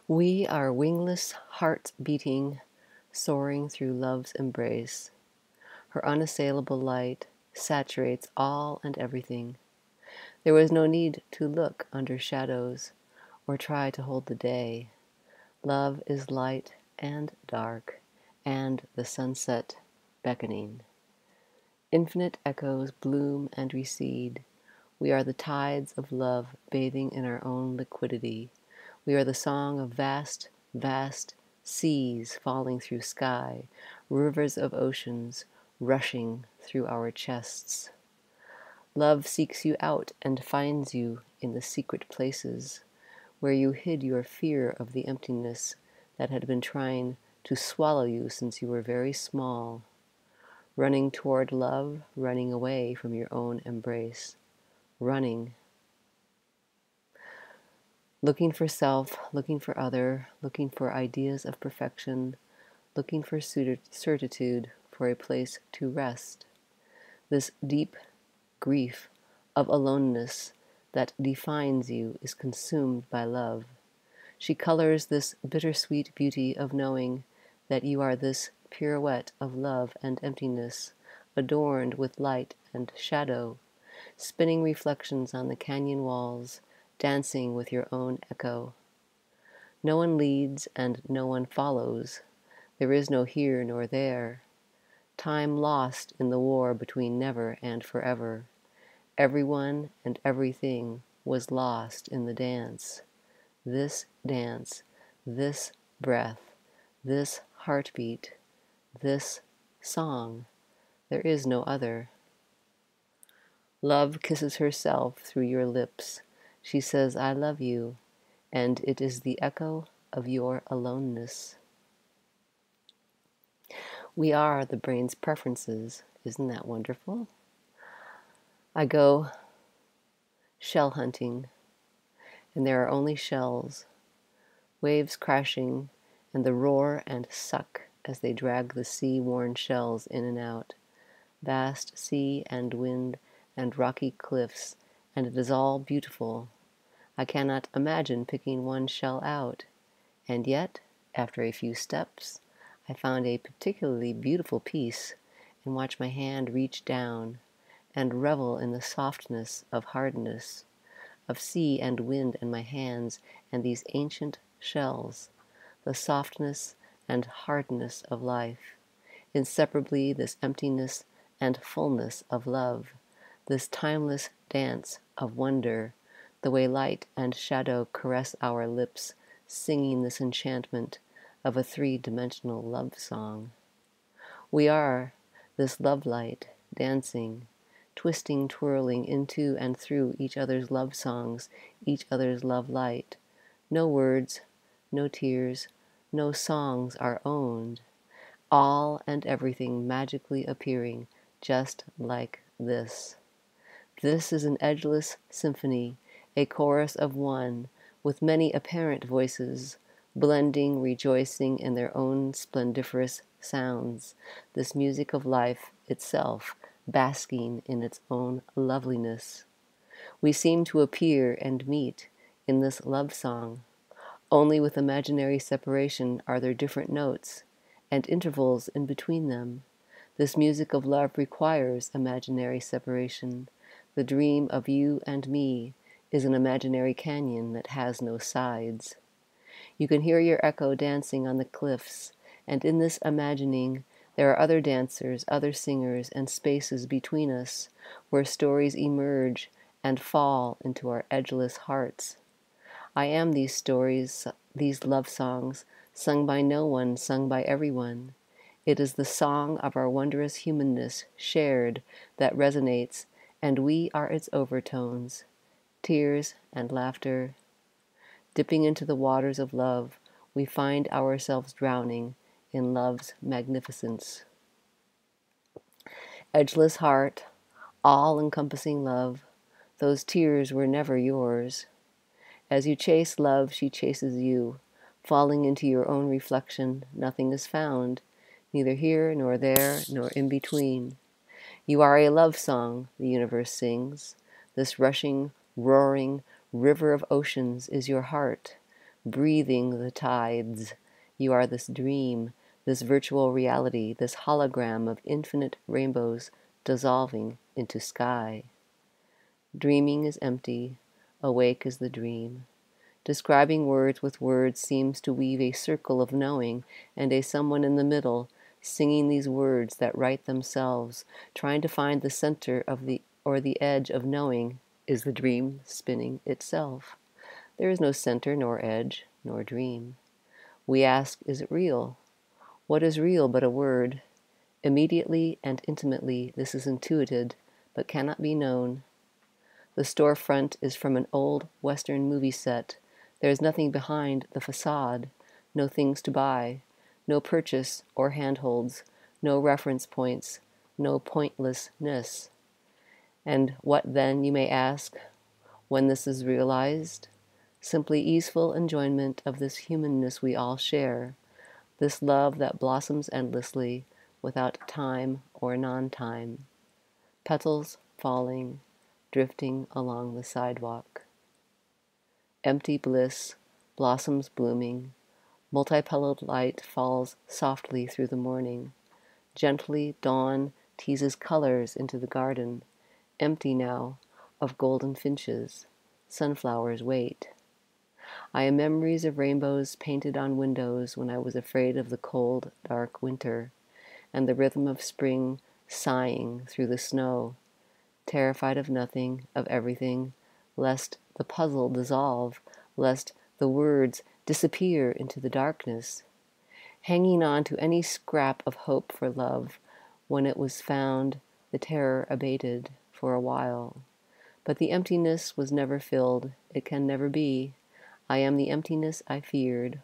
We are wingless hearts beating, soaring through love's embrace. Her unassailable light saturates all and everything. There was no need to look under shadows or try to hold the day. Love is light and dark, and the sunset beckoning. Infinite echoes bloom and recede. We are the tides of love bathing in our own liquidity. We are the song of vast, vast seas falling through sky, rivers of oceans rushing through our chests. Love seeks you out and finds you in the secret places where you hid your fear of the emptiness that had been trying to swallow you since you were very small. Running toward love, running away from your own embrace. Running. Looking for self, looking for other, looking for ideas of perfection, looking for certitude, for a place to rest. This deep grief of aloneness that defines you is consumed by love. She colors this bittersweet beauty of knowing that you are this pirouette of love and emptiness, adorned with light and shadow, spinning reflections on the canyon walls, dancing with your own echo. No one leads and no one follows. There is no here nor there. Time lost in the war between never and forever. Everyone and everything was lost in the dance. This dance, this breath, this heartbeat, this song. There is no other. Love kisses herself through your lips. She says, I love you, and it is the echo of your aloneness. We are the brain's preferences. Isn't that wonderful? I go shell hunting, and there are only shells, waves crashing, and the roar and suck as they drag the sea-worn shells in and out. Vast sea and wind and rocky cliffs, and it is all beautiful. I cannot imagine picking one shell out, and yet, after a few steps, I found a particularly beautiful piece and watch my hand reach down and revel in the softness of hardness, of sea and wind in my hands and these ancient shells, the softness and hardness of life, inseparably this emptiness and fullness of love, this timeless dance of wonder, the way light and shadow caress our lips, singing this enchantment of a three-dimensional love song. We are this love light, dancing, twisting, twirling into and through each other's love songs, each other's love light. No words, no tears, no songs are owned. All and everything magically appearing just like this. This is an edgeless symphony, a chorus of one, with many apparent voices, blending, rejoicing in their own splendiferous sounds, this music of life itself, basking in its own loveliness. We seem to appear and meet in this love song. Only with imaginary separation are there different notes, and intervals in between them. This music of love requires imaginary separation. The dream of you and me is an imaginary canyon that has no sides. You can hear your echo dancing on the cliffs, and in this imagining there are other dancers, other singers, and spaces between us where stories emerge and fall into our edgeless hearts. I am these stories, these love songs, sung by no one, sung by everyone. It is the song of our wondrous humanness shared that resonates, and we are its overtones, tears and laughter. Dipping into the waters of love, we find ourselves drowning in love's magnificence. Edgeless heart, all-encompassing love, those tears were never yours. As you chase love, she chases you. Falling into your own reflection, nothing is found, neither here nor there nor in between. You are a love song, the universe sings. This rushing, roaring river of oceans is your heart, breathing the tides. You are this dream, this virtual reality, this hologram of infinite rainbows dissolving into sky. Dreaming is empty, awake is the dream. Describing words with words seems to weave a circle of knowing, and a someone in the middle, singing these words that write themselves, trying to find the center of the edge of knowing, is the dream spinning itself. There is no center, nor edge, nor dream. We ask, is it real? What is real but a word? Immediately and intimately this is intuited, but cannot be known. The storefront is from an old Western movie set. There is nothing behind the facade, no things to buy, no purchase or handholds, no reference points, no pointlessness. And what then, you may ask, when this is realized? Simply easeful enjoyment of this humanness we all share, this love that blossoms endlessly without time or non-time. Petals falling, drifting along the sidewalk. Empty bliss, blossoms blooming, multi-petaled light falls softly through the morning. Gently, dawn teases colors into the garden, empty now of golden finches. Sunflowers wait. I am memories of rainbows painted on windows when I was afraid of the cold, dark winter, and the rhythm of spring sighing through the snow, terrified of nothing, of everything, lest the puzzle dissolve, lest the words disappear into the darkness, hanging on to any scrap of hope for love. When it was found, the terror abated for a while. But the emptiness was never filled. It can never be. I am the emptiness I feared.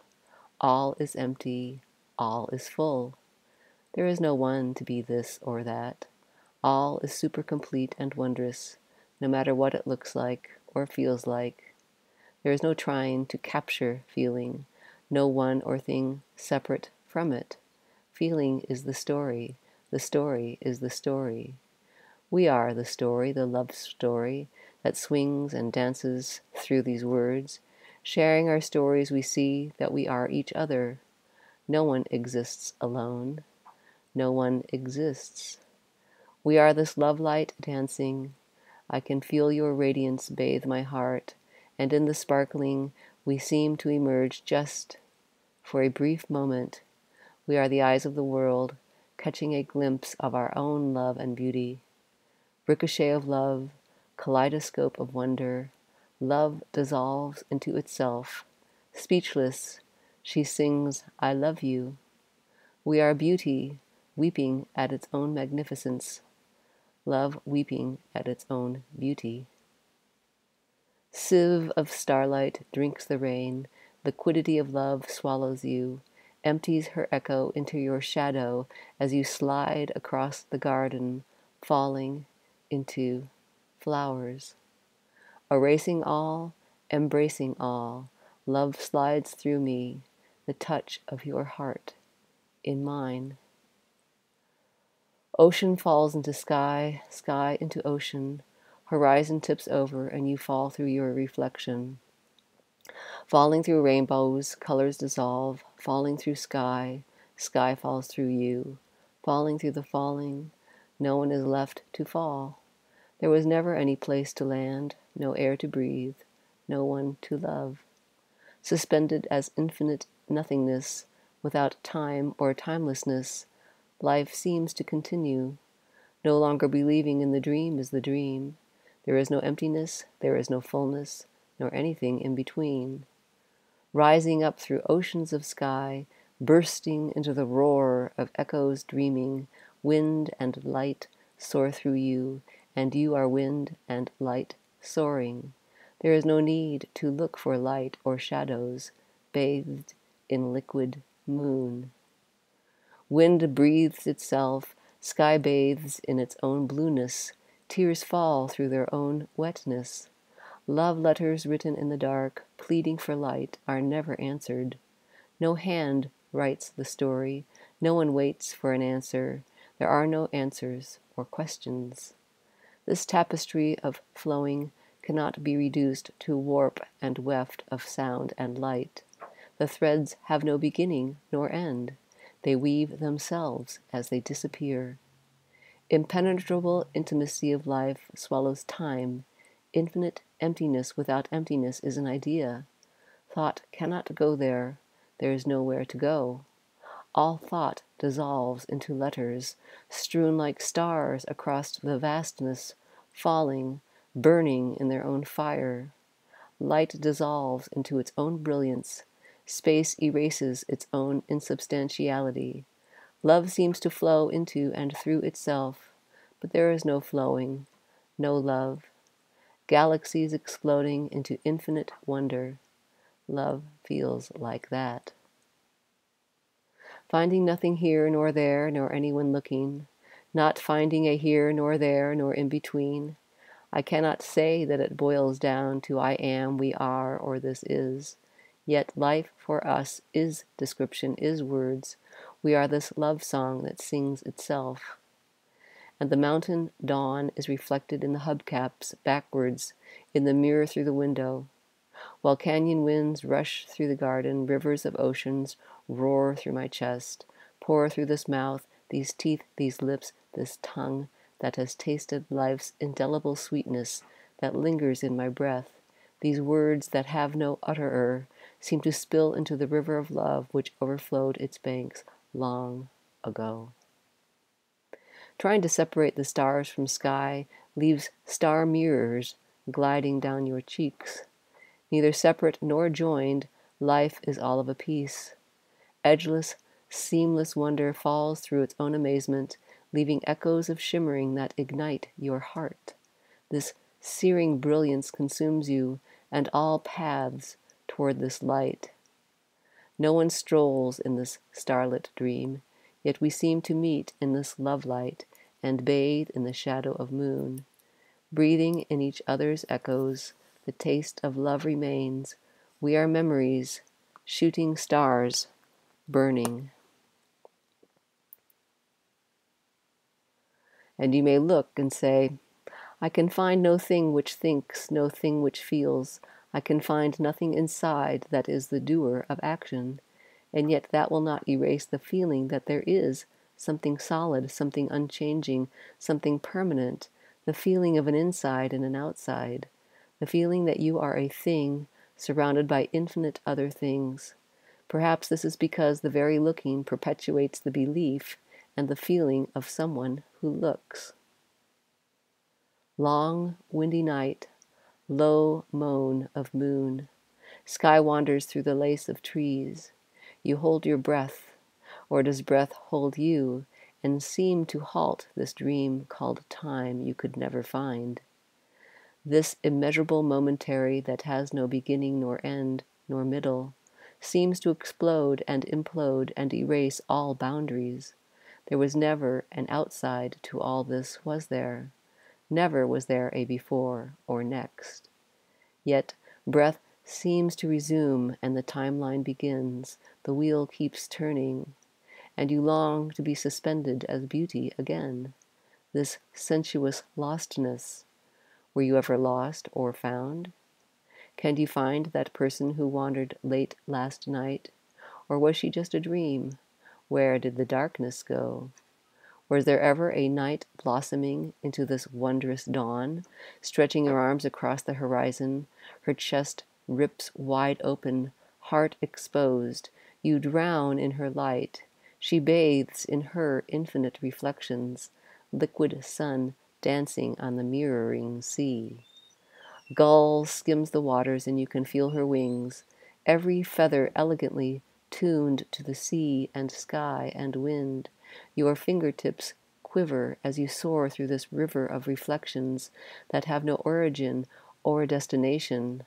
All is empty. All is full. There is no one to be this or that. All is super complete and wondrous, no matter what it looks like or feels like. There is no trying to capture feeling, no one or thing separate from it. Feeling is the story is the story. We are the story, the love story that swings and dances through these words. Sharing our stories, we see that we are each other. No one exists alone. No one exists. We are this love light dancing. I can feel your radiance bathe my heart, and in the sparkling we seem to emerge just for a brief moment. We are the eyes of the world, catching a glimpse of our own love and beauty. Ricochet of love, kaleidoscope of wonder. Love dissolves into itself. Speechless, she sings, I love you. We are beauty, weeping at its own magnificence. Love weeping at its own beauty. Sieve of starlight drinks the rain. The quiddity of love swallows you, empties her echo into your shadow as you slide across the garden, falling into flowers. Erasing all, embracing all, love slides through me, the touch of your heart in mine. Ocean falls into sky, sky into ocean, horizon tips over and you fall through your reflection. Falling through rainbows, colors dissolve, falling through sky, sky falls through you, falling through the falling, no one is left to fall. There was never any place to land, no air to breathe, no one to love. Suspended as infinite nothingness, without time or timelessness, life seems to continue. No longer believing in the dream is the dream. There is no emptiness, there is no fullness, nor anything in between. Rising up through oceans of sky, bursting into the roar of echoes dreaming, wind and light soar through you, and you are wind and light soaring. There is no need to look for light or shadows, bathed in liquid moon. Wind breathes itself, sky bathes in its own blueness, tears fall through their own wetness. Love letters written in the dark, pleading for light, are never answered. No hand writes the story, no one waits for an answer. There are no answers or questions. This tapestry of flowing cannot be reduced to warp and weft of sound and light. The threads have no beginning nor end. They weave themselves as they disappear. Impenetrable intimacy of life swallows time. Infinite emptiness without emptiness is an idea. Thought cannot go there. There is nowhere to go. All thought dissolves into letters, strewn like stars across the vastness, falling, burning in their own fire. Light dissolves into its own brilliance. Space erases its own insubstantiality. Love seems to flow into and through itself, but there is no flowing, no love. Galaxies exploding into infinite wonder. Love feels like that. Finding nothing here nor there, nor anyone looking, not finding a here nor there, nor in between. I cannot say that it boils down to I am, we are, or this is. Yet life for us is description, is words. We are this love song that sings itself. And the mountain dawn is reflected in the hubcaps, backwards, in the mirror through the window. While canyon winds rush through the garden, rivers of oceans roar through my chest, pour through this mouth, these teeth, these lips, this tongue that has tasted life's indelible sweetness that lingers in my breath. These words that have no utterer seem to spill into the river of love which overflowed its banks long ago. Trying to separate the stars from sky leaves star mirrors gliding down your cheeks. Neither separate nor joined, life is all of a piece. Edgeless, seamless wonder falls through its own amazement, leaving echoes of shimmering that ignite your heart. This searing brilliance consumes you, and all paths toward this light. No one strolls in this starlit dream, yet we seem to meet in this love light and bathe in the shadow of moon. Breathing in each other's echoes, the taste of love remains. We are memories, shooting stars, burning. And you may look and say, I can find no thing which thinks, no thing which feels. I can find nothing inside that is the doer of action. And yet that will not erase the feeling that there is something solid, something unchanging, something permanent, the feeling of an inside and an outside, the feeling that you are a thing surrounded by infinite other things. Perhaps this is because the very looking perpetuates the belief and the feeling of someone who looks. Long, windy night, low moan of moon. Sky wanders through the lace of trees. You hold your breath, or does breath hold you, and seem to halt this dream called time you could never find? This immeasurable momentary that has no beginning nor end nor middle seems to explode and implode and erase all boundaries. There was never an outside to all this, was there? Never was there a before or next. Yet breath seems to resume and the timeline begins. The wheel keeps turning, and you long to be suspended as beauty again. This sensuous lostness. Were you ever lost or found? Can you find that person who wandered late last night? Or was she just a dream? Where did the darkness go? Was there ever a night blossoming into this wondrous dawn, stretching her arms across the horizon, her chest rips wide open, heart exposed? You drown in her light. She bathes in her infinite reflections, liquid sun dancing on the mirroring sea. Gull skims the waters and you can feel her wings, every feather elegantly tuned to the sea and sky and wind. Your fingertips quiver as you soar through this river of reflections that have no origin or destination.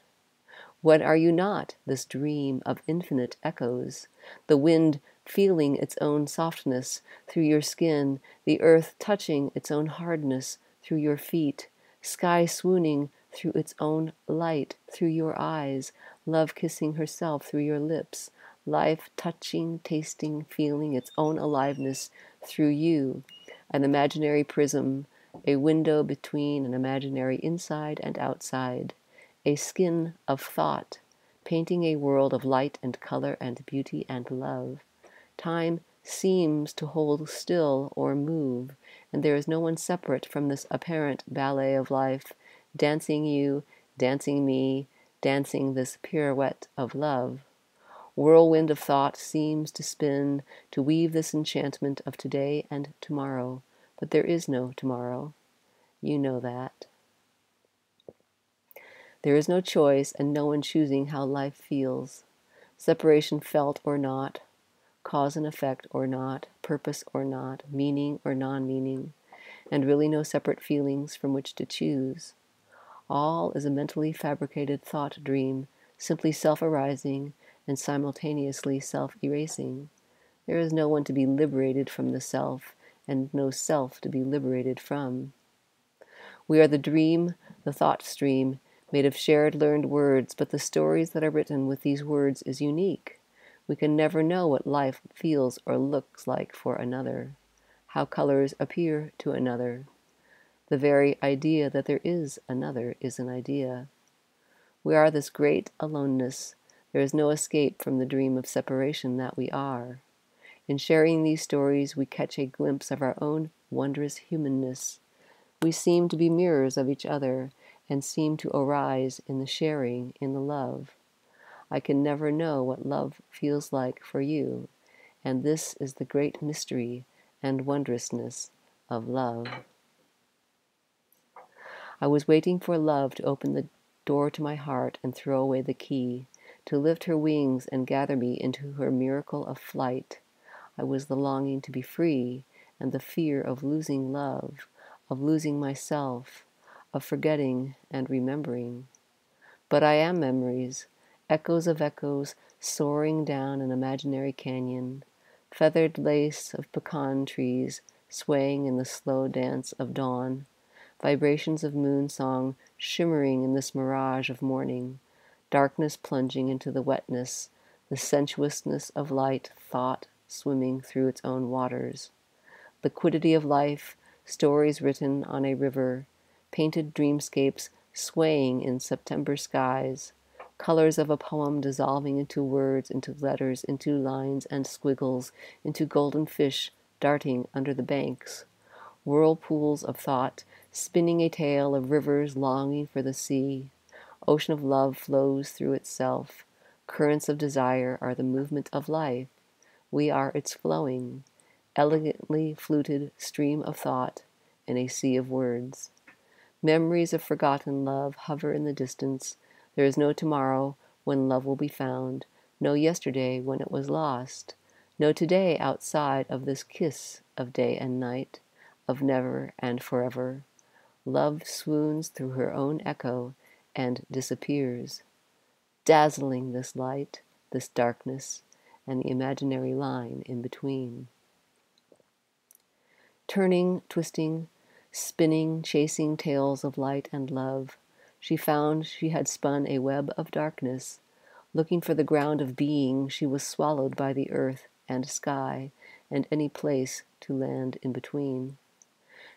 What are you not, this dream of infinite echoes? The wind feeling its own softness through your skin, the earth touching its own hardness through your feet, sky swooning through its own light through your eyes, love kissing herself through your lips, life touching, tasting, feeling its own aliveness through you, an imaginary prism, a window between an imaginary inside and outside, a skin of thought, painting a world of light and color and beauty and love. Time seems to hold still or move, and there is no one separate from this apparent ballet of life, dancing you, dancing me, dancing this pirouette of love. Whirlwind of thought seems to spin, to weave this enchantment of today and tomorrow, but there is no tomorrow. You know that. There is no choice and no one choosing how life feels. Separation felt or not, cause and effect or not, purpose or not, meaning or non-meaning, and really no separate feelings from which to choose. All is a mentally fabricated thought dream, simply self-arising and simultaneously self-erasing. There is no one to be liberated from the self, and no self to be liberated from. We are the dream, the thought stream, made of shared learned words, but the stories that are written with these words is unique. We can never know what life feels or looks like for another, how colors appear to another. The very idea that there is another is an idea. We are this great aloneness. There is no escape from the dream of separation that we are. In sharing these stories, we catch a glimpse of our own wondrous humanness. We seem to be mirrors of each other and seem to arise in the sharing, in the love. I can never know what love feels like for you, and this is the great mystery and wondrousness of love. I was waiting for love to open the door to my heart and throw away the key, to lift her wings and gather me into her miracle of flight. I was the longing to be free and the fear of losing love, of losing myself, of forgetting and remembering. But I am memories, echoes of echoes soaring down an imaginary canyon, feathered lace of pecan trees swaying in the slow dance of dawn, vibrations of moon song shimmering in this mirage of morning, darkness plunging into the wetness, the sensuousness of light, thought swimming through its own waters, liquidity of life, stories written on a river, painted dreamscapes swaying in September skies, colors of a poem dissolving into words, into letters, into lines and squiggles, into golden fish darting under the banks, whirlpools of thought, spinning a tale of rivers longing for the sea. Ocean of love flows through itself. Currents of desire are the movement of life. We are its flowing, elegantly fluted stream of thought in a sea of words. Memories of forgotten love hover in the distance. There is no tomorrow when love will be found, no yesterday when it was lost, no today outside of this kiss of day and night, of never and forever. Love swoons through her own echo and disappears, dazzling this light, this darkness, and the imaginary line in between. Turning, twisting, spinning, chasing tales of light and love, she found she had spun a web of darkness. Looking for the ground of being, she was swallowed by the earth and sky and any place to land in between.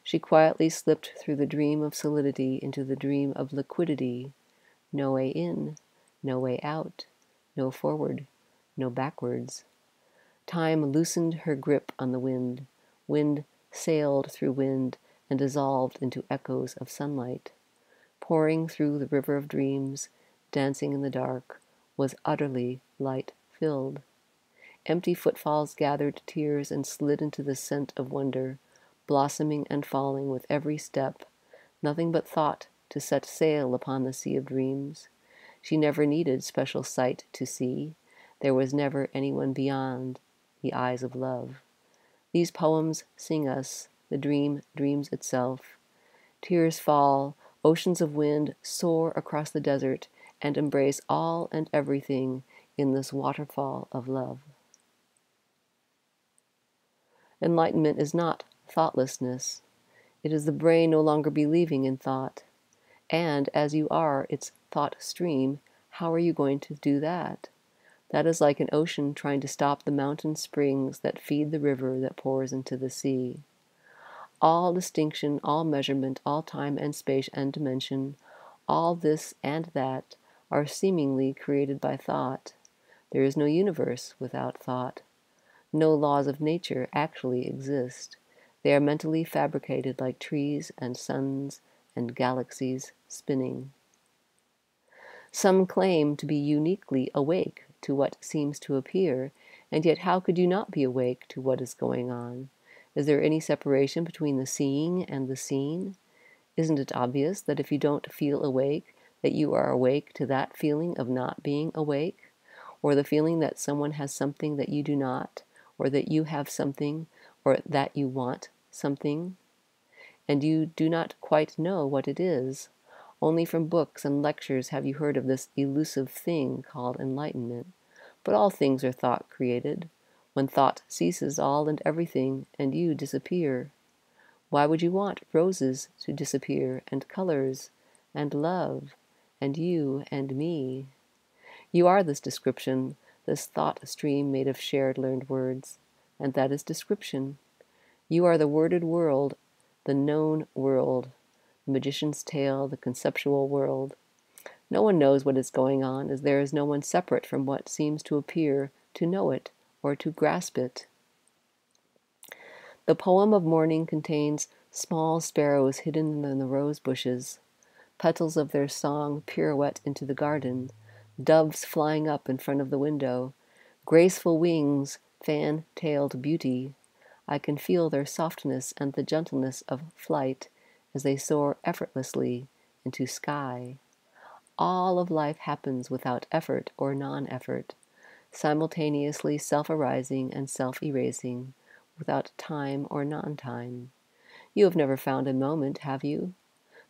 She quietly slipped through the dream of solidity into the dream of liquidity. No way in, no way out, no forward, no backwards. Time loosened her grip on the wind. Wind sailed through wind and dissolved into echoes of sunlight. Pouring through the river of dreams, dancing in the dark, was utterly light-filled. Empty footfalls gathered tears and slid into the scent of wonder, blossoming and falling with every step, nothing but thought to set sail upon the sea of dreams. She never needed special sight to see. There was never anyone beyond the eyes of love. These poems sing us, the dream dreams itself. Tears fall, oceans of wind soar across the desert and embrace all and everything in this waterfall of love. Enlightenment is not thoughtlessness. It is the brain no longer believing in thought. And as you are its thought stream, how are you going to do that? That is like an ocean trying to stop the mountain springs that feed the river that pours into the sea. All distinction, all measurement, all time and space and dimension, all this and that, are seemingly created by thought. There is no universe without thought. No laws of nature actually exist. They are mentally fabricated like trees and suns and galaxies spinning. Some claim to be uniquely awake to what seems to appear, and yet how could you not be awake to what is going on? Is there any separation between the seeing and the seen? Isn't it obvious that if you don't feel awake, that you are awake to that feeling of not being awake, or the feeling that someone has something that you do not, or that you have something, or that you want something, and you do not quite know what it is? Only from books and lectures have you heard of this elusive thing called enlightenment. But all things are thought created. When thought ceases, all and everything and you disappear. Why would you want roses to disappear, and colors, and love, and you and me? You are this description, this thought stream made of shared learned words, and that is description. You are the worded world, the known world, the magician's tale, the conceptual world. No one knows what is going on, as there is no one separate from what seems to appear to know it or to grasp it. The poem of morning contains small sparrows hidden in the rose bushes. Petals of their song pirouette into the garden, doves flying up in front of the window, graceful wings, fan-tailed beauty. I can feel their softness and the gentleness of flight as they soar effortlessly into sky. All of life happens without effort or non-effort, simultaneously self-arising and self-erasing, without time or non-time. You have never found a moment, have you?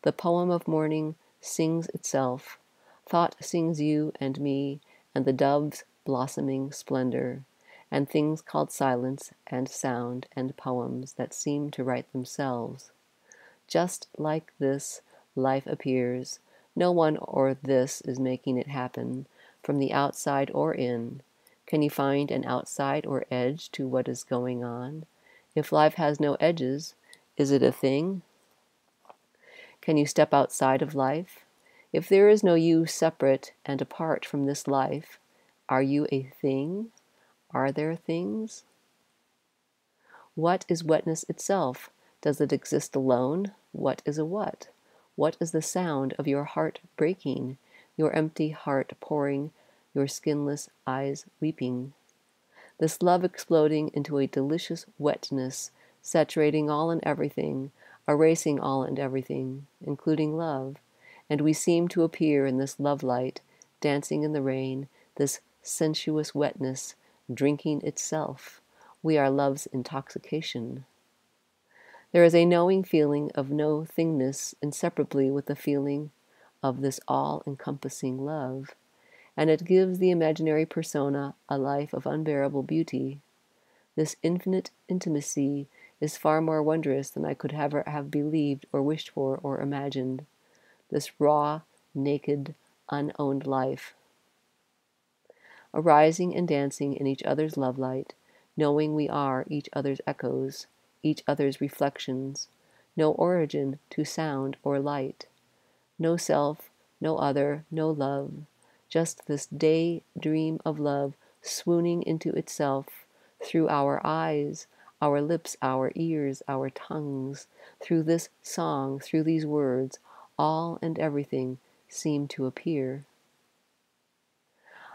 The poem of morning sings itself. Thought sings you and me, and the dove's blossoming splendor, and things called silence and sound and poems that seem to write themselves. Just like this, life appears. No one or this is making it happen, from the outside or in. Can you find an outside or edge to what is going on? If life has no edges, is it a thing? Can you step outside of life? If there is no you separate and apart from this life, are you a thing? Are there things? What is wetness itself? Does it exist alone? What is a what? What is the sound of your heart breaking, your empty heart pouring, your skinless eyes weeping? This love exploding into a delicious wetness, saturating all and everything, erasing all and everything, including love. And we seem to appear in this love light, dancing in the rain, this sensuous wetness, drinking itself. We are love's intoxication. There is a knowing feeling of no thingness inseparably with the feeling of this all-encompassing love, and it gives the imaginary persona a life of unbearable beauty. This infinite intimacy is far more wondrous than I could ever have believed or wished for or imagined. This raw, naked, unowned life, arising and dancing in each other's love light, knowing we are each other's echoes, each other's reflections, no origin to sound or light, no self, no other, no love, just this day-dream of love swooning into itself through our eyes, our lips, our ears, our tongues, through this song, through these words, all and everything seem to appear.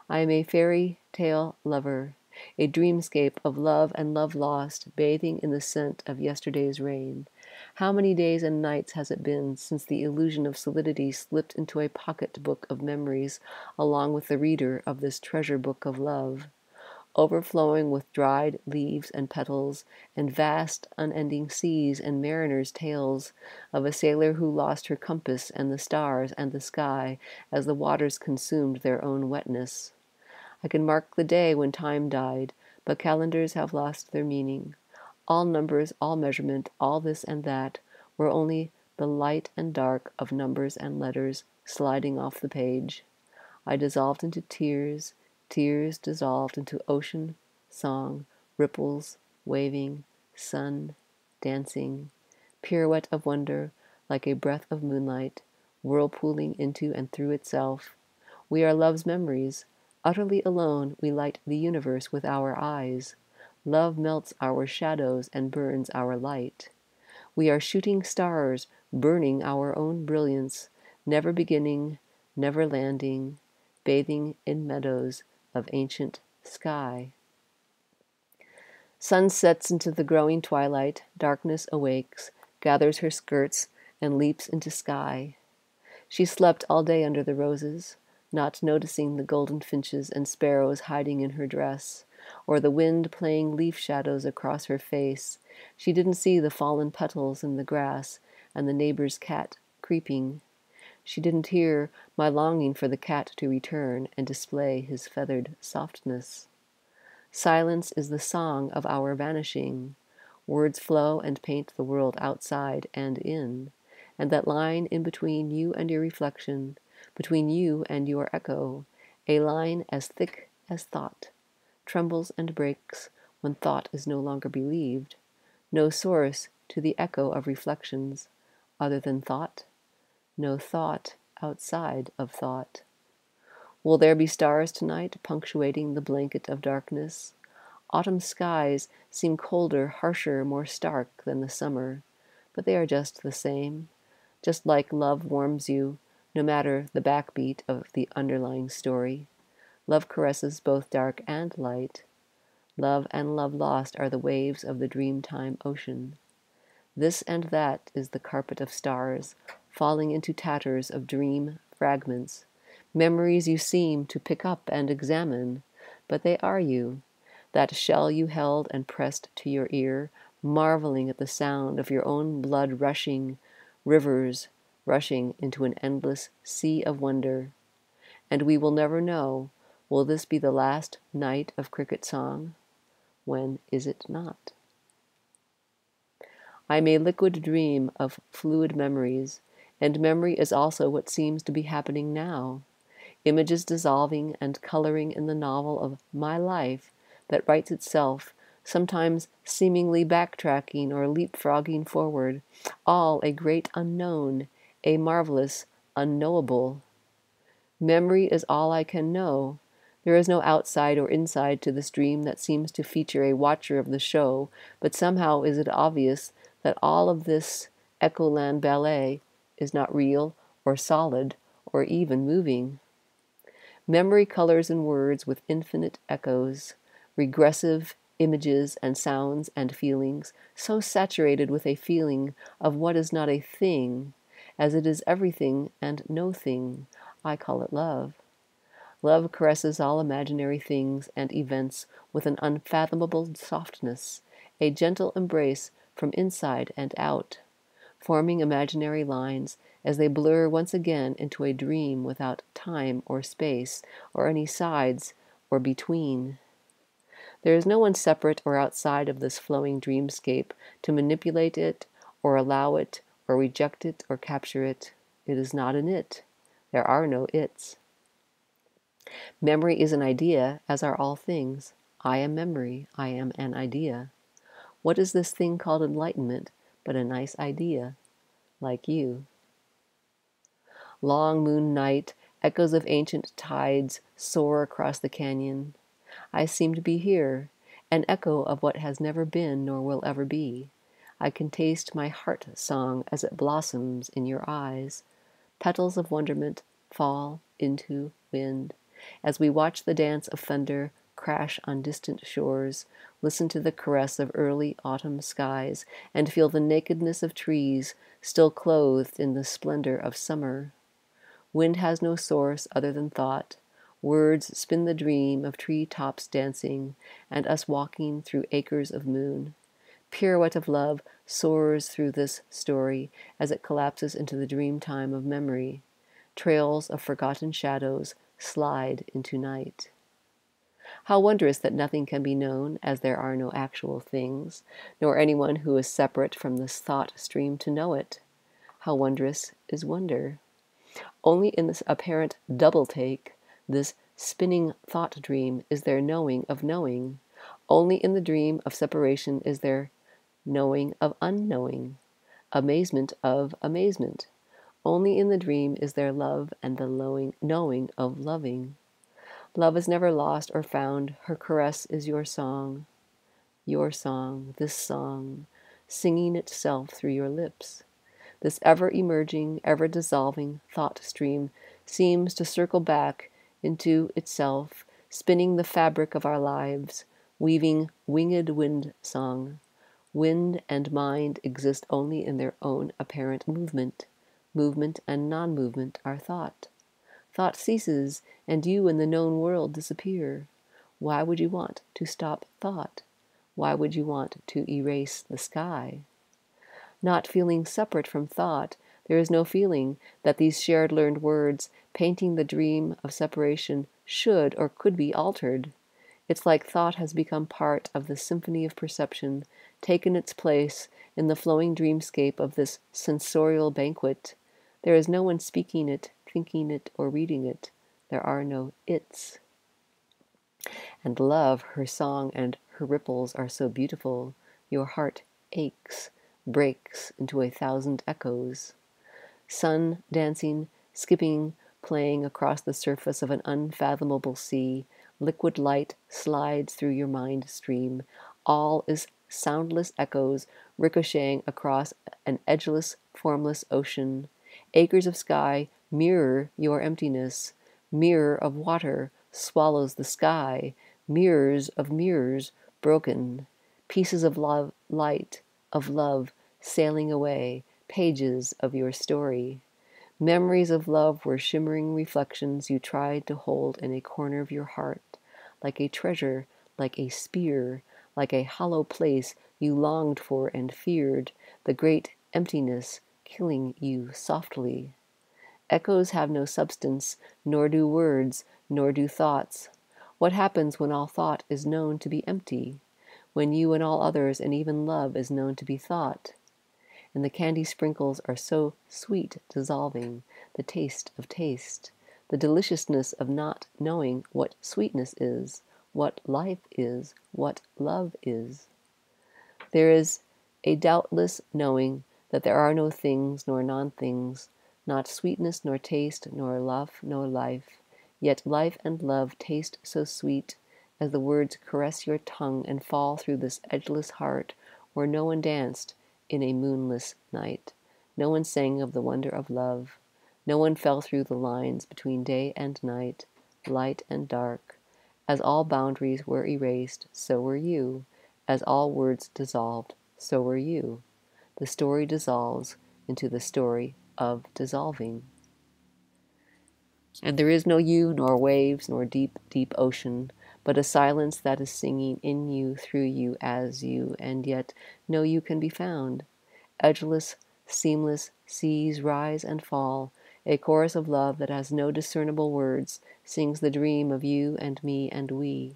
I am a fairy tale lover, a dreamscape of love and love lost, bathing in the scent of yesterday's rain. How many days and nights has it been since the illusion of solidity slipped into a pocket-book of memories along with the reader of this treasure book of love, overflowing with dried leaves and petals, and vast unending seas and mariners' tales of a sailor who lost her compass and the stars and the sky as the waters consumed their own wetness. I can mark the day when time died, but calendars have lost their meaning. All numbers, all measurement, all this and that, were only the light and dark of numbers and letters sliding off the page. I dissolved into tears, tears dissolved into ocean, song, ripples, waving, sun, dancing, pirouette of wonder, like a breath of moonlight, whirlpooling into and through itself, We are love's memories. Utterly alone, we light the universe with our eyes. Love melts our shadows and burns our light. We are shooting stars, burning our own brilliance, never beginning, never landing, bathing in meadows of ancient sky. Sun sets into the growing twilight, darkness awakes, gathers her skirts, and leaps into sky. She slept all day under the roses, not noticing the golden finches and sparrows hiding in her dress, or the wind playing leaf shadows across her face. She didn't see the fallen petals in the grass and the neighbor's cat creeping. She didn't hear my longing for the cat to return and display his feathered softness. Silence is the song of our vanishing. Words flow and paint the world outside and in, and that line in between you and your reflection, between you and your echo, a line as thick as thought, trembles and breaks when thought is no longer believed, no source to the echo of reflections other than thought, no thought outside of thought. Will there be stars tonight punctuating the blanket of darkness? Autumn skies seem colder, harsher, more stark than the summer, but they are just the same, just like love warms you, no matter the backbeat of the underlying story. Love caresses both dark and light. Love and love lost are the waves of the dreamtime ocean. This and that is the carpet of stars, falling into tatters of dream fragments, memories you seem to pick up and examine, but they are you, that shell you held and pressed to your ear, marveling at the sound of your own blood rushing, rivers rushing into an endless sea of wonder. And we will never know, will this be the last night of cricket song? When is it not? I may liquid dream of fluid memories, and memory is also what seems to be happening now. Images dissolving and coloring in the novel of my life that writes itself, sometimes seemingly backtracking or leapfrogging forward, all a great unknown, a marvelous unknowable. Memory is all I can know. There is no outside or inside to this dream that seems to feature a watcher of the show, but somehow is it obvious that all of this Echoland ballet is not real or solid or even moving. Memory colors in words with infinite echoes, regressive images and sounds and feelings, so saturated with a feeling of what is not a thing, as it is everything and no thing. I call it love. Love caresses all imaginary things and events with an unfathomable softness, a gentle embrace from inside and out, forming imaginary lines as they blur once again into a dream without time or space or any sides or between. There is no one separate or outside of this flowing dreamscape to manipulate it or allow it or reject it or capture it. It is not an it. There are no its. Memory is an idea, as are all things. I am memory. I am an idea. What is this thing called enlightenment but a nice idea, like you? Long moon night, echoes of ancient tides soar across the canyon. I seem to be here, an echo of what has never been nor will ever be. I can taste my heart song as it blossoms in your eyes. Petals of wonderment fall into wind. As we watch the dance of thunder crash on distant shores, listen to the caress of early autumn skies, and feel the nakedness of trees still clothed in the splendor of summer. Wind has no source other than thought. Words spin the dream of tree tops dancing, and us walking through acres of moon. Pirouette of love soars through this story as it collapses into the dream time of memory. Trails of forgotten shadows slide into night. How wondrous that nothing can be known, as there are no actual things, nor anyone who is separate from this thought stream to know it. How wondrous is wonder. Only in this apparent double take, this spinning thought dream, is there knowing of knowing. Only in the dream of separation is there knowing of unknowing, amazement of amazement. Only in the dream is there love and the knowing of loving. Love is never lost or found. Her caress is your song, this song, singing itself through your lips. This ever-emerging, ever-dissolving thought stream seems to circle back into itself, spinning the fabric of our lives, weaving winged wind song. Wind and mind exist only in their own apparent movement. Movement and non-movement are thought. Thought ceases, and you and the known world disappear. Why would you want to stop thought? Why would you want to erase the sky? Not feeling separate from thought, there is no feeling that these shared learned words, painting the dream of separation, should or could be altered. It's like thought has become part of the symphony of perception, taken its place in the flowing dreamscape of this sensorial banquet. There is no one speaking it, thinking it, or reading it. There are no its. And love, her song and her ripples are so beautiful. Your heart aches, breaks into 1,000 echoes. Sun dancing, skipping, playing across the surface of an unfathomable sea. Liquid light slides through your mind stream. All is soundless echoes ricocheting across an edgeless, formless ocean. Acres of sky mirror your emptiness. Mirror of water swallows the sky. Mirrors of mirrors broken. Pieces of love, light, of love, sailing away. Pages of your story. Memories of love were shimmering reflections you tried to hold in a corner of your heart, like a treasure, like a spear, like a hollow place you longed for and feared, the great emptiness killing you softly. Echoes have no substance, nor do words, nor do thoughts. What happens when all thought is known to be empty? When you and all others and even love is known to be thought? And the candy sprinkles are so sweet, dissolving, the taste of taste, the deliciousness of not knowing what sweetness is, what life is, what love is. There is a doubtless knowing that there are no things nor non-things, not sweetness nor taste, nor love nor life, yet life and love taste so sweet as the words caress your tongue and fall through this edgeless heart where no one danced in a moonless night. No one sang of the wonder of love. No one fell through the lines between day and night, light and dark. As all boundaries were erased, so were you. As all words dissolved, so were you. The story dissolves into the story of dissolving. And there is no you, nor waves, nor deep, deep ocean, but a silence that is singing in you, through you, as you, and yet no you can be found. Edgeless, seamless seas rise and fall. A chorus of love that has no discernible words sings the dream of you and me and we.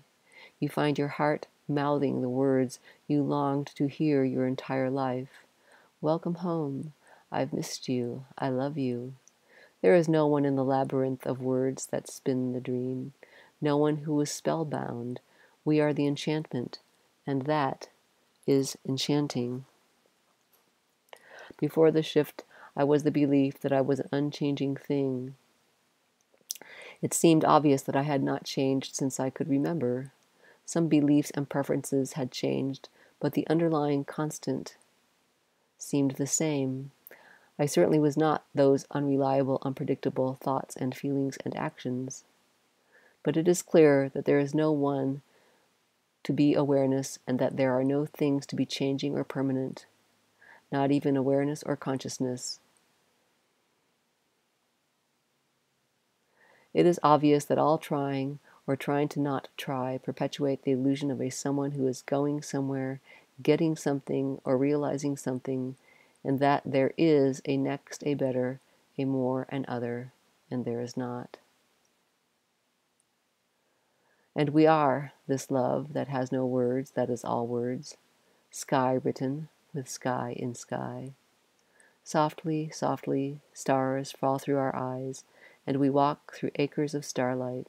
You find your heart mouthing the words you longed to hear your entire life. Welcome home. I've missed you. I love you. There is no one in the labyrinth of words that spin the dream. No one who is spellbound. We are the enchantment, and that is enchanting. Before the shift, I was the belief that I was an unchanging thing. It seemed obvious that I had not changed since I could remember. Some beliefs and preferences had changed, but the underlying constant seemed the same. I certainly was not those unreliable, unpredictable thoughts and feelings and actions. But it is clear that there is no one to be awareness and that there are no things to be changing or permanent, not even awareness or consciousness. It is obvious that all trying or trying to not try perpetuate the illusion of a someone who is going somewhere, getting something, or realizing something, and that there is a next, a better, a more, an other, and there is not. And we are this love that has no words, that is all words, sky written with sky in sky. Softly, softly, stars fall through our eyes, and we walk through acres of starlight.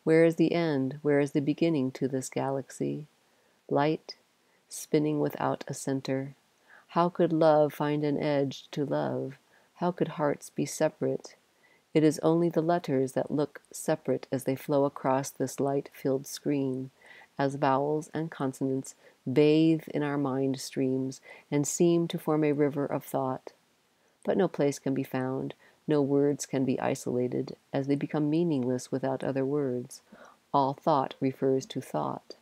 Where is the end? Where is the beginning to this galaxy? Light, spinning without a center. How could love find an edge to love? How could hearts be separate? It is only the letters that look separate as they flow across this light-filled screen, as vowels and consonants bathe in our mind streams and seem to form a river of thought. But no place can be found, no words can be isolated, as they become meaningless without other words. All thought refers to thought.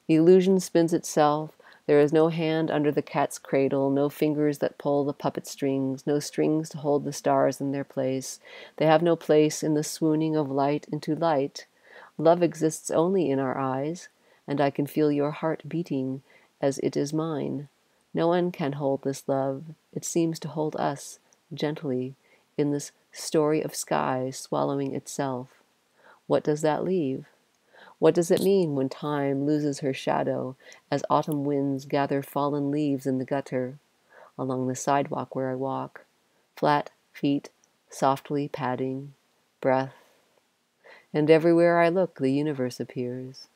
The illusion spins itself. There is no hand under the cat's cradle, no fingers that pull the puppet strings, no strings to hold the stars in their place. They have no place in the swooning of light into light. Love exists only in our eyes, and I can feel your heart beating as it is mine. No one can hold this love. It seems to hold us, gently, in this story of sky swallowing itself. What does that leave? What does it mean when time loses her shadow as autumn winds gather fallen leaves in the gutter along the sidewalk where I walk? Flat feet, softly padding, breath. And everywhere I look, the universe appears.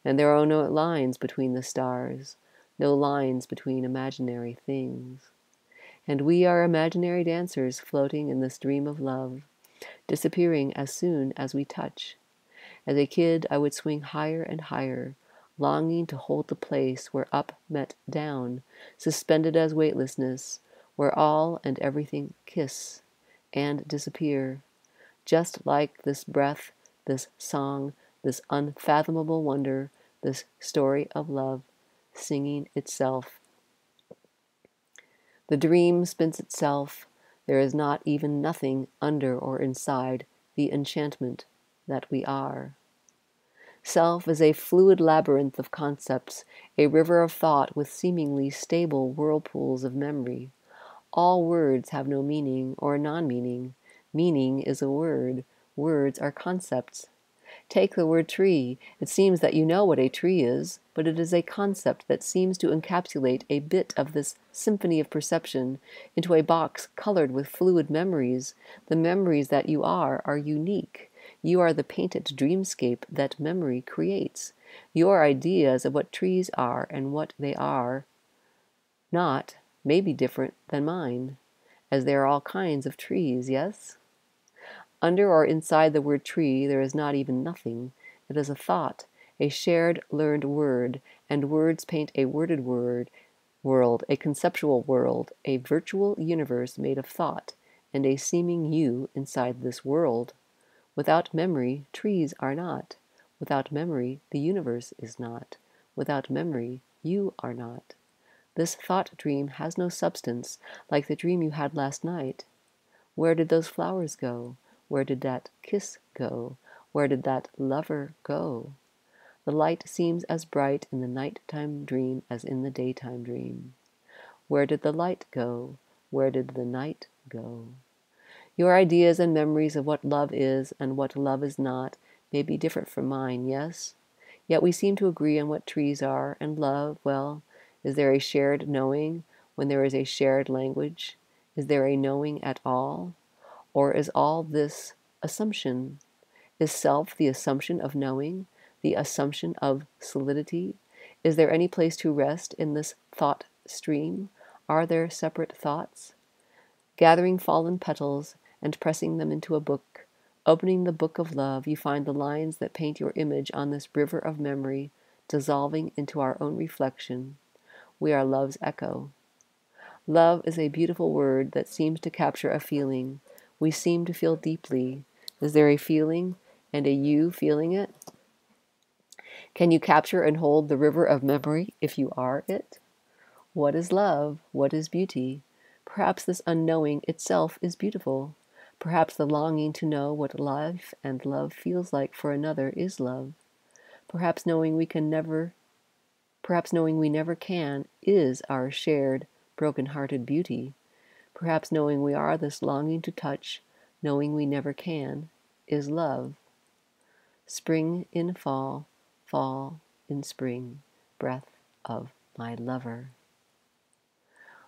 And there are no lines between the stars, no lines between imaginary things. And we are imaginary dancers floating in this dream of love, disappearing as soon as we touch. As a kid, I would swing higher and higher, longing to hold the place where up met down, suspended as weightlessness, where all and everything kiss and disappear, just like this breath, this song, this unfathomable wonder, this story of love, singing itself. The dream spins itself. There is not even nothing under or inside the enchantment that we are. Self is a fluid labyrinth of concepts, a river of thought with seemingly stable whirlpools of memory. All words have no meaning or non-meaning. Meaning is a word. Words are concepts. Take the word tree. It seems that you know what a tree is, but it is a concept that seems to encapsulate a bit of this symphony of perception into a box colored with fluid memories. The memories that you are unique. You are the painted dreamscape that memory creates. Your ideas of what trees are and what they are not may be different than mine, as there are all kinds of trees, yes? Under or inside the word tree, there is not even nothing. It is a thought, a shared learned word, and words paint a worded world, a conceptual world, a virtual universe made of thought, and a seeming you inside this world. Without memory, trees are not. Without memory, the universe is not. Without memory, you are not. This thought dream has no substance, like the dream you had last night. Where did those flowers go? Where did that kiss go? Where did that lover go? The light seems as bright in the nighttime dream as in the daytime dream. Where did the light go? Where did the night go? Your ideas and memories of what love is and what love is not may be different from mine, yes? Yet we seem to agree on what trees are, and love, well, is there a shared knowing when there is a shared language? Is there a knowing at all? Or is all this assumption? Is self the assumption of knowing, the assumption of solidity? Is there any place to rest in this thought stream? Are there separate thoughts? Gathering fallen petals and pressing them into a book, opening the book of love, you find the lines that paint your image on this river of memory, dissolving into our own reflection. We are love's echo. Love is a beautiful word that seems to capture a feeling. We seem to feel deeply. Is there a feeling and a you feeling it? Can you capture and hold the river of memory if you are it? What is love? What is beauty? Perhaps this unknowing itself is beautiful. Perhaps the longing to know what life and love feels like for another is love. Perhaps knowing we never can is our shared, broken-hearted beauty. Perhaps knowing we are this longing to touch, knowing we never can, is love. Spring in fall, fall in spring, breath of my lover.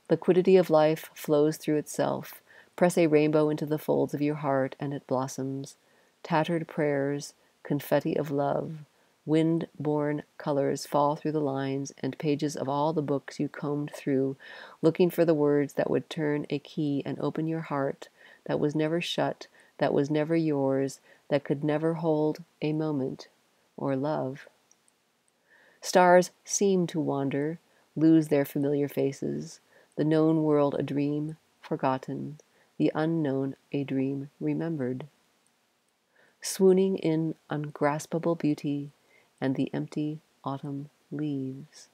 Liquidity of life flows through itself. Press a rainbow into the folds of your heart and it blossoms. Tattered prayers, confetti of love, Wind-borne colors fall through the lines and pages of all the books you combed through, looking for the words that would turn a key and open your heart that was never shut, that was never yours, that could never hold a moment or love. Stars seem to wander, lose their familiar faces, the known world a dream forgotten, the unknown a dream remembered. Swooning in ungraspable beauty and the empty autumn leaves.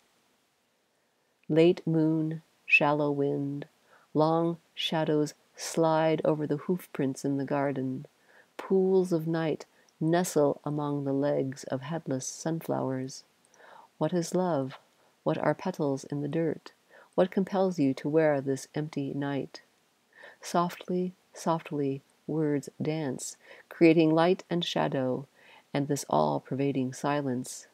Late moon, shallow wind, long shadows slide over the hoof prints in the garden. Pools of night nestle among the legs of headless sunflowers. What is love? What are petals in the dirt? What compels you to wear this empty night? Softly, softly, words dance, creating light and shadow, and this all-pervading silence.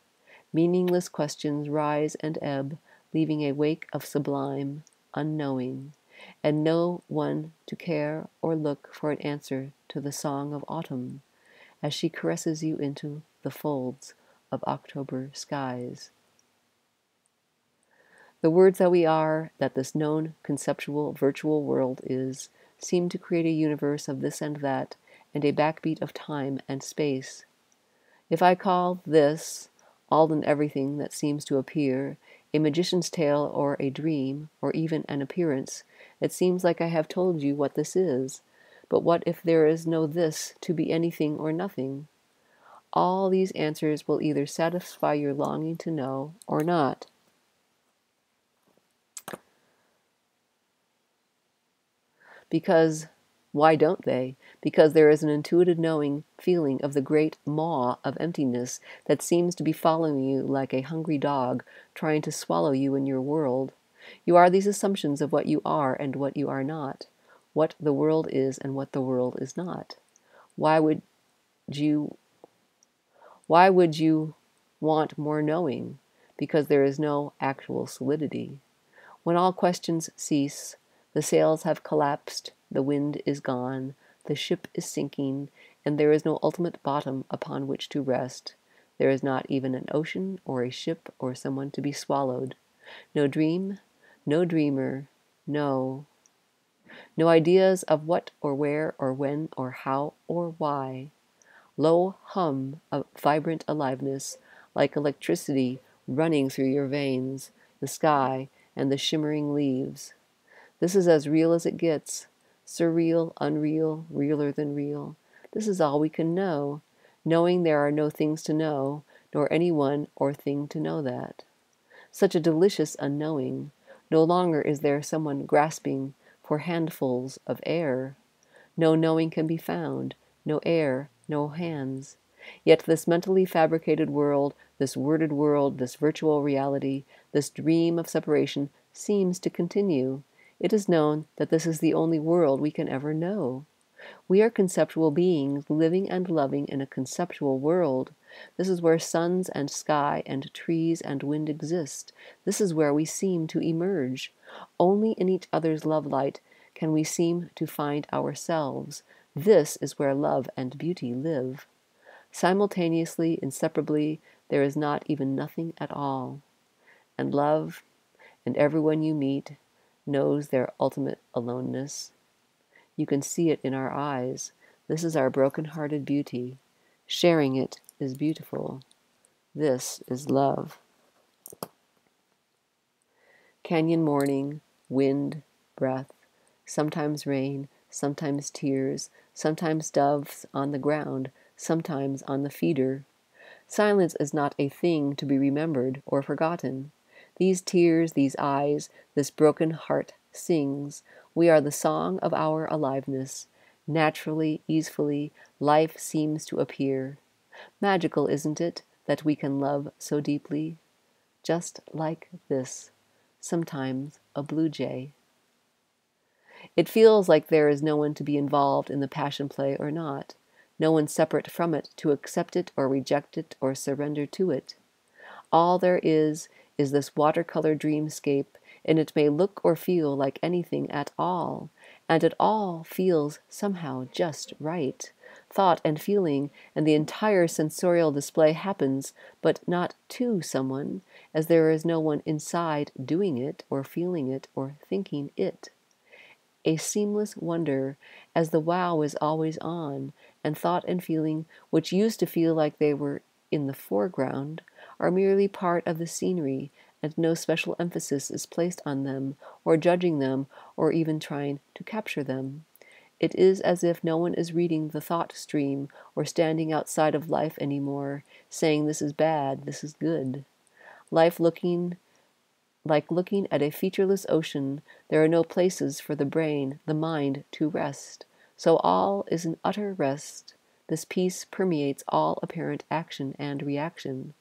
Meaningless questions rise and ebb, leaving a wake of sublime, unknowing, and no one to care or look for an answer to the song of autumn, as she caresses you into the folds of October skies. The words that we are, that this known, conceptual, virtual world is, seem to create a universe of this and that, and a backbeat of time and space. If I call this, all and everything that seems to appear, a magician's tale or a dream, or even an appearance, it seems like I have told you what this is. But what if there is no this to be anything or nothing? All these answers will either satisfy your longing to know or not. Because, why don't they? Because there is an intuitive knowing feeling of the great maw of emptiness that seems to be following you like a hungry dog, trying to swallow you in your world. You are these assumptions of what you are and what you are not, what the world is and what the world is not. Why would you want more knowing? Because there is no actual solidity. When all questions cease, the sails have collapsed, the wind is gone, the ship is sinking, and there is no ultimate bottom upon which to rest. There is not even an ocean or a ship or someone to be swallowed. No dream, no dreamer, no ideas of what or where or when or how or why. Low hum of vibrant aliveness, like electricity running through your veins, the sky, and the shimmering leaves. This is as real as it gets. Surreal, unreal, realer than real. This is all we can know, knowing there are no things to know, nor anyone or thing to know that. Such a delicious unknowing. No longer is there someone grasping for handfuls of air. No knowing can be found, no air, no hands. Yet this mentally fabricated world, this worded world, this virtual reality, this dream of separation seems to continue. It is known that this is the only world we can ever know. We are conceptual beings living and loving in a conceptual world. This is where suns and sky and trees and wind exist. This is where we seem to emerge. Only in each other's love light can we seem to find ourselves. This is where love and beauty live. Simultaneously, inseparably, there is not even nothing at all. And love, and everyone you meet, knows their ultimate aloneness. You can see it in our eyes. This is our broken-hearted beauty. Sharing it is beautiful. This is love. Canyon morning, wind, breath, sometimes rain, sometimes tears, sometimes doves on the ground, sometimes on the feeder. Silence is not a thing to be remembered or forgotten. These tears, these eyes, this broken heart sings. We are the song of our aliveness. Naturally, easefully, life seems to appear. Magical, isn't it, that we can love so deeply? Just like this, sometimes a blue jay. It feels like there is no one to be involved in the passion play or not, no one separate from it to accept it or reject it or surrender to it. All there is this watercolor dreamscape, and it may look or feel like anything at all, and it all feels somehow just right. thought and feeling, and the entire sensorial display happens, but not to someone, as there is no one inside doing it, or feeling it, or thinking it. A seamless wonder, as the wow is always on, and thought and feeling, which used to feel like they were in the foreground, are merely part of the scenery, and no special emphasis is placed on them, or judging them, or even trying to capture them. It is as if no one is reading the thought stream, or standing outside of life anymore, saying this is bad, this is good. Life looking like looking at a featureless ocean, there are no places for the brain, the mind, to rest. So all is in utter rest. This peace permeates all apparent action and reaction.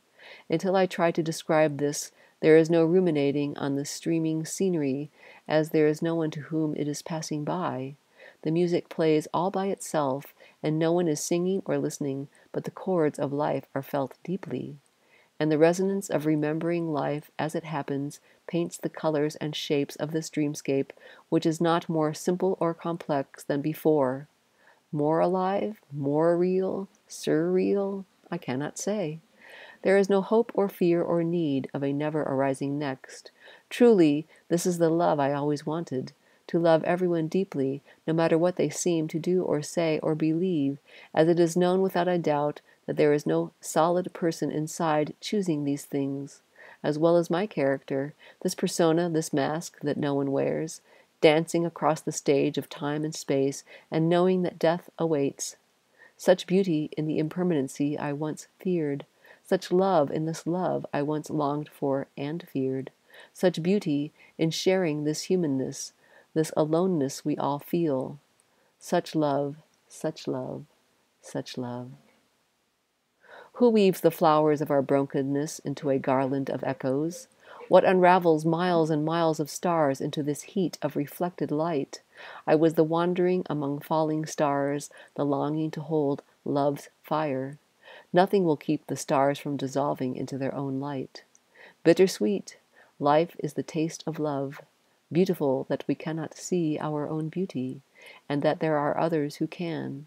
Until I try to describe this, there is no ruminating on the streaming scenery, as there is no one to whom it is passing by. The music plays all by itself, and no one is singing or listening, but the chords of life are felt deeply. And the resonance of remembering life as it happens paints the colors and shapes of this dreamscape, which is not more simple or complex than before. More alive, more real, surreal, I cannot say. There is no hope or fear or need of a never arising next. Truly, this is the love I always wanted, to love everyone deeply, no matter what they seem to do or say or believe, as it is known without a doubt that there is no solid person inside choosing these things, as well as my character, this persona, this mask that no one wears, dancing across the stage of time and space, and knowing that death awaits. Such beauty in the impermanency I once feared, such love in this love I once longed for and feared, such beauty in sharing this humanness, this aloneness we all feel. Such love, such love, such love. Who weaves the flowers of our brokenness into a garland of echoes? What unravels miles and miles of stars into this heat of reflected light? I was the wandering among falling stars, the longing to hold love's fire. Nothing will keep the stars from dissolving into their own light. Bittersweet, life is the taste of love. Beautiful that we cannot see our own beauty, and that there are others who can.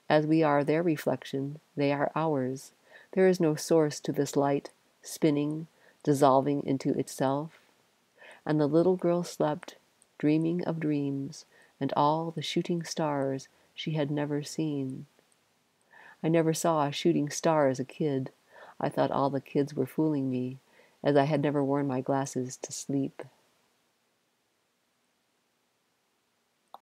As we are their reflection, they are ours. There is no source to this light, spinning, dissolving into itself. And the little girl slept, dreaming of dreams, and all the shooting stars she had never seen. I never saw a shooting star as a kid. I thought all the kids were fooling me, as I had never worn my glasses to sleep.